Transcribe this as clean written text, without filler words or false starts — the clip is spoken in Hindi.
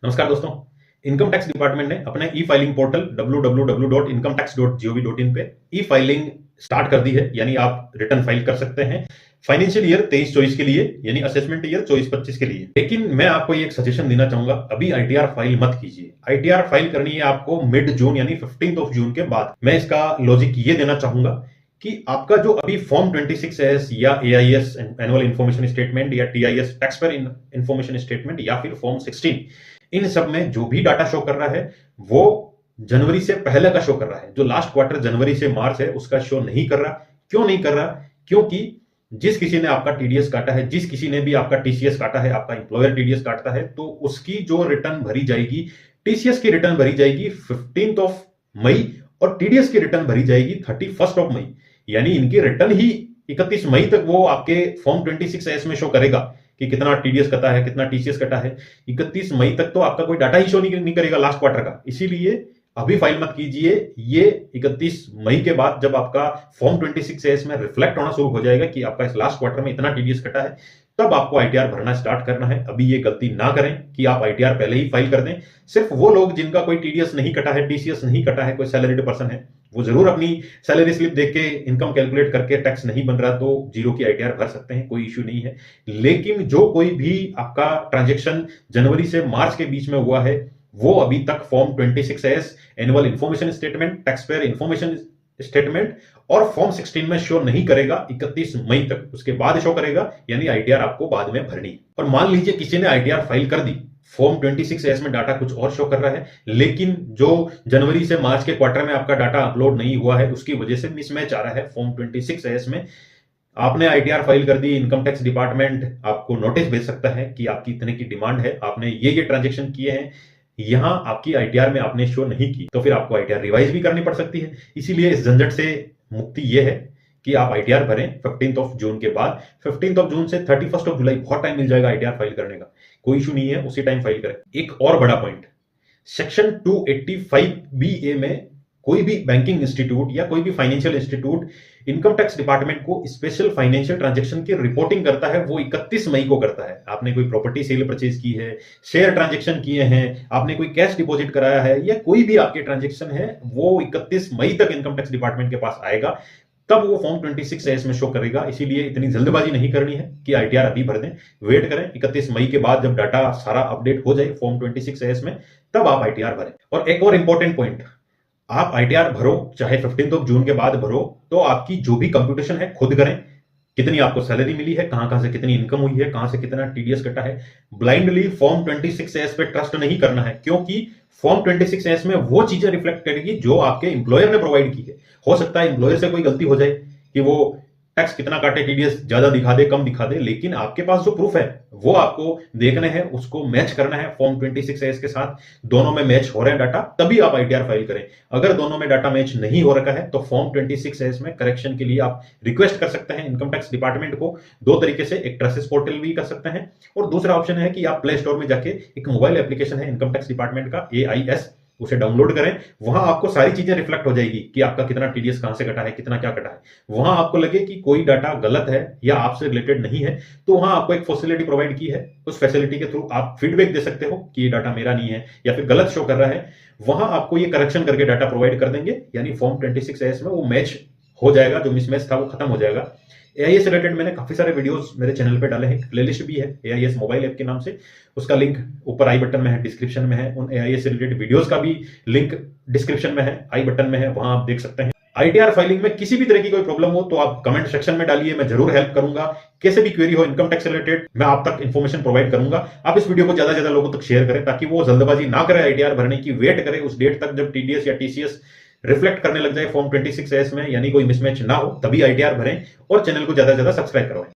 नमस्कार दोस्तों। इनकम टैक्स डिपार्टमेंट ने अपने ई फाइलिंग पोर्टल www.incometax.gov.in पे ई फाइलिंग स्टार्ट कर दी है, यानी आप रिटर्न फाइल कर सकते हैं फाइनेंशियल ईयर 23-24 के लिए, यानी असेसमेंट ईयर 24-25 के लिए। लेकिन मैं आपको ये एक सजेशन देना चाहूंगा, अभी आईटीआर फाइल मत कीजिए। आईटीआर फाइल करनी है आपको मिड जून यानी 15 जून के बाद। मैं इसका लॉजिक ये देना चाहूंगा कि आपका जो अभी फॉर्म 26S या एआईएस एनुअल इन्फॉर्मेशन स्टेटमेंट या TIS tax payer information statement या फिर फॉर्म 16, इन सब में जो भी डाटा शो कर रहा है वो जनवरी से पहले का शो कर रहा है। जो लास्ट क्वार्टर जनवरी से मार्च है उसका शो नहीं कर रहा। क्यों नहीं कर रहा? क्योंकि जिस किसी ने आपका टीडीएस काटा है, जिस किसी ने भी आपका टीसीएस काटा है, आपका इंप्लॉयर टीडीएस काटता है, तो उसकी जो रिटर्न भरी जाएगी, टीसीएस की रिटर्न भरी जाएगी 15 मई और टीडीएस की रिटर्न भरी जाएगी 31 मई। यानी इनकी रिटर्न ही 31 मई तक वो आपके फॉर्म 26S में शो करेगा कि कितना टीडीएस कटा है, कितना टीसीएस कटा है। 31 मई तक तो आपका कोई डाटा ही शो नहीं करेगा लास्ट क्वार्टर का। इसीलिए अभी फाइल मत कीजिए। ये 31 मई के बाद जब आपका फॉर्म 26S में रिफ्लेक्ट होना शुरू हो जाएगा कि आपका इस लास्ट क्वार्टर में इतना टीडीएस कटा है, तब आपको आईटीआर भरना स्टार्ट करना है। अभी ये गलती ना करें कि आप आईटीआर पहले ही फाइल कर दें। सिर्फ वो लोग जिनका कोई टीडीएस नहीं कटा है, टीसीएस नहीं कटा है, कोई सैलरीड पर्सन है, वो जरूर अपनी सैलरी स्लिप देख के इनकम कैलकुलेट करके टैक्स नहीं बन रहा तो जीरो की आईटीआर भर सकते हैं, कोई इश्यू नहीं है। लेकिन जो कोई भी आपका ट्रांजेक्शन जनवरी से मार्च के बीच में हुआ है, वो अभी तक form 26S annual information statement, tax payer information statement और फॉर्म 16 में शो नहीं करेगा 31 मई तक। उसके बाद शो करेगा, यानी आईटीआर आपको बाद में भरनी है। और मान लीजिए किसी ने आईटीआर फाइल कर दी, फॉर्म 26S में डाटा कुछ और शो कर रहा है, लेकिन जो जनवरी से मार्च के क्वार्टर में आपका डाटा अपलोड नहीं हुआ है उसकी वजह से मिसमैच आ रहा है फॉर्म 26S में। आपने आईटीआर फाइल कर दी, इनकम टैक्स डिपार्टमेंट आपको नोटिस भेज सकता है कि आपकी इतने की डिमांड है, आपने ये ट्रांजेक्शन किए हैं, यहां आपकी आईटीआर में आपने शो नहीं की, तो फिर आपको आईटीआर रिवाइज भी करनी पड़ सकती है। इसीलिए इस झंझट से मुक्ति यह है कि आप आईटीआर भरें 15 जून के बाद। 15 जून से 31 जुलाई बहुत टाइम मिल जाएगा आईटीआर फाइल करने का, कोई इशू नहीं है, उसी टाइम फाइल करें। एक और बड़ा पॉइंट, सेक्शन 285BA में कोई भी बैंकिंग इंस्टीट्यूट या कोई भी financial institute income tax department को स्पेशल फाइनेंशियल ट्रांजैक्शन की रिपोर्टिंग करता है, वो 31 मई को करता है। आपने कोई प्रॉपर्टी सेल परचेज की है, शेयर ट्रांजैक्शन किए हैं, आपने कोई कैश डिपॉजिट कराया है, या कोई भी आपके ट्रांजैक्शन है, वो 31 मई तक इनकम टैक्स डिपार्टमेंट के पास आएगा, तब वो फॉर्म 26S में शो करेगा। इसीलिए इतनी जल्दबाजी नहीं करनी है कि आईटीआर अभी भर दें, वेट करें 31 मई के बाद जब डाटा सारा अपडेट हो जाए फॉर्म 26S में, तब आप आईटीआर भरें। और एक और इंपॉर्टेंट पॉइंट, आप आईटीआर भरो चाहे 15 जून के बाद भरो, तो आपकी जो भी कंप्यूटेशन है खुद करें। कितनी आपको सैलरी मिली है, कहां से कितनी इनकम हुई है, कहां से कितना टीडीएस कटा है। ब्लाइंडली फॉर्म 26S पे ट्रस्ट नहीं करना है, क्योंकि फॉर्म 26S में वो चीजें रिफ्लेक्ट करेगी जो आपके एम्प्लॉयर ने प्रोवाइड की है। हो सकता है एम्प्लॉयर से कोई गलती हो जाए कि वो टैक्स कितना काटे, टीडीएस ज्यादा दिखा दे, कम दिखा दे, लेकिन आपके पास जो प्रूफ है वो आपको देखने हैं, उसको मैच करना है फॉर्म 26S के साथ। दोनों में मैच हो रहे हैं डाटा, तभी आप आईटीआर फाइल करें। अगर दोनों में डाटा मैच नहीं हो रखा है तो फॉर्म 26S में करेक्शन के लिए आप रिक्वेस्ट कर सकते हैं इनकम टैक्स डिपार्टमेंट को। दो तरीके से, एक ट्रसेस पोर्टल भी कर सकते हैं, और दूसरा ऑप्शन है कि आप प्ले स्टोर में जाके एक मोबाइल एप्लीकेशन है इनकम टैक्स डिपार्टमेंट का AIS, उसे डाउनलोड करें। वहां आपको सारी चीजें रिफ्लेक्ट हो जाएगी कि आपका कितना टीडीएस कहां से कटा है, कितना क्या कटा है। वहां आपको लगे कि कोई डाटा गलत है या आपसे रिलेटेड नहीं है, तो वहां आपको एक फैसिलिटी प्रोवाइड की है, उस फैसिलिटी के थ्रू आप फीडबैक दे सकते हो कि ये डाटा मेरा नहीं है या फिर गलत शो कर रहा है। वहां आपको ये करेक्शन करके डाटा प्रोवाइड कर देंगे, यानी फॉर्म 26S में वो मैच हो जाएगा, जो मिसमैच था वो खत्म हो जाएगा। एआईएस रिलेटेड मैंने काफी सारे वीडियोस मेरे चैनल पे डाले हैं, प्लेलिस्ट भी है एआईएस मोबाइल ऐप के नाम से, उसका लिंक ऊपर आई बटन में है, डिस्क्रिप्शन में है। उन एआईएस रिलेटेड वीडियोस का भी लिंक डिस्क्रिप्शन में है, आई बटन में है, वहां आप देख सकते हैं। आईटीआर फाइलिंग में किसी भी तरह की कोई प्रॉब्लम हो तो आप कमेंट सेक्शन में डालिए, मैं जरूर हेल्प करूंगा। कैसे भी क्वेरी हो इनकम टैक्स रिलेटेड, मैं आप तक इन्फॉर्मेशन प्रोवाइड करूंगा। आप इस वीडियो को ज्यादा से ज्यादा लोगों तक शेयर करें, ताकि वो जल्दबाजी ना करें आईटीआर भरने की, वेट करें उस डेट तक जब टीडीएस या टीसीएस रिफ्लेक्ट करने लग जाए फॉर्म 26S में, यानी कोई मिसमैच ना हो, तभी आईटीआर भरें और चैनल को ज्यादा से ज्यादा सब्सक्राइब करवाएं।